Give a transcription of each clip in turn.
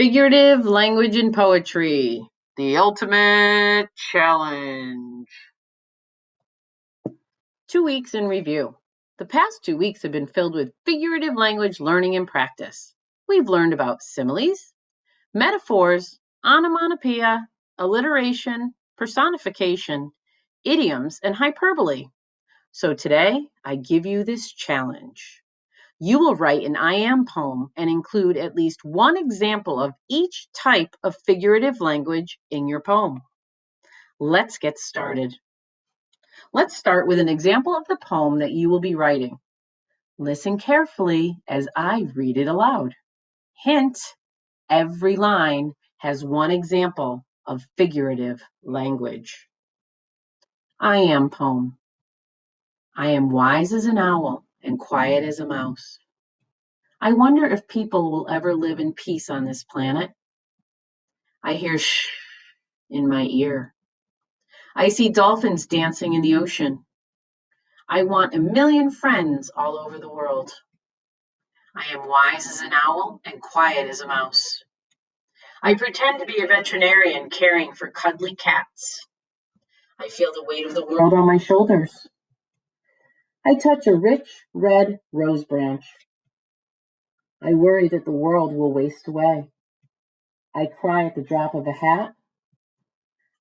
Figurative language and poetry, the ultimate challenge. 2 weeks in review. The past 2 weeks have been filled with figurative language learning and practice. We've learned about similes, metaphors, onomatopoeia, alliteration, personification, idioms, and hyperbole. So today, I give you this challenge. You will write an I am poem and include at least one example of each type of figurative language in your poem. Let's get started. Let's start with an example of the poem that you will be writing. Listen carefully as I read it aloud. Hint, every line has one example of figurative language. I am poem. I am wise as an owl and quiet as a mouse. I wonder if people will ever live in peace on this planet. I hear shh in my ear. I see dolphins dancing in the ocean. I want a million friends all over the world. I am wise as an owl and quiet as a mouse. I pretend to be a veterinarian caring for cuddly cats. I feel the weight of the world on my shoulders. I touch a rich red rose branch. I worry that the world will waste away. I cry at the drop of a hat.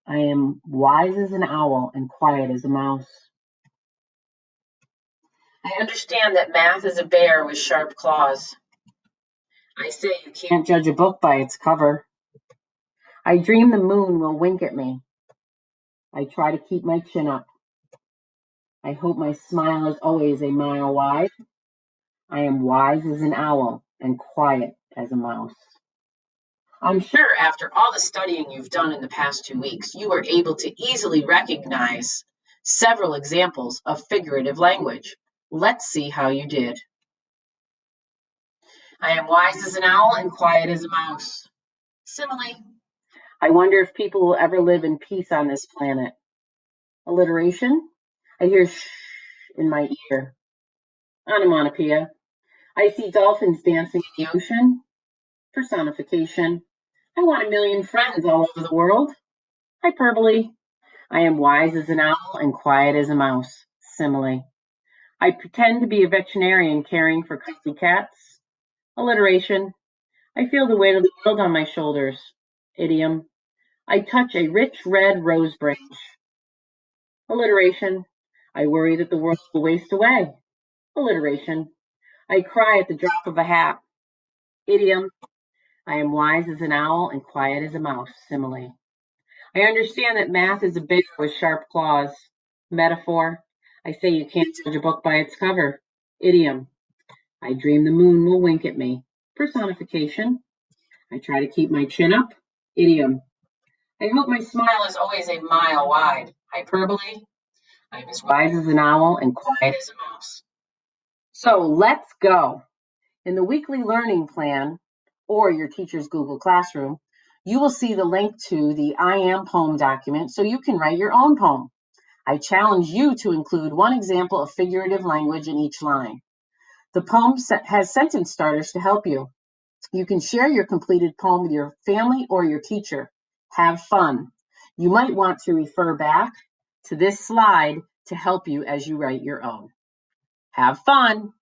I am wise as an owl and quiet as a mouse. I understand that math is a bear with sharp claws. I say you can't judge a book by its cover. I dream the moon will wink at me. I try to keep my chin up. I hope my smile is always a mile wide. I am wise as an owl and quiet as a mouse. I'm sure after all the studying you've done in the past 2 weeks, you were able to easily recognize several examples of figurative language. Let's see how you did. I am wise as an owl and quiet as a mouse. Simile. I wonder if people will ever live in peace on this planet. Alliteration. I hear shh in my ear. Onomatopoeia. I see dolphins dancing in the ocean. Personification. I want a million friends all over the world. Hyperbole. I am wise as an owl and quiet as a mouse. Simile. I pretend to be a veterinarian caring for cuddly cats. Alliteration. I feel the weight of the world on my shoulders. Idiom. I touch a rich red rose branch. Alliteration. I worry that the world will waste away. Alliteration. I cry at the drop of a hat. Idiom. I am wise as an owl and quiet as a mouse. Simile. I understand that math is a bear with sharp claws. Metaphor. I say you can't judge a book by its cover. Idiom. I dream the moon will wink at me. Personification. I try to keep my chin up. Idiom. I hope my smile is always a mile wide. Hyperbole. I'm as wise as an owl and quiet as a mouse. So let's go. In the weekly learning plan or your teacher's Google Classroom, you will see the link to the I Am Poem document so you can write your own poem. I challenge you to include one example of figurative language in each line. The poem has sentence starters to help you. You can share your completed poem with your family or your teacher. Have fun. You might want to refer back to this slide to help you as you write your own. Have fun.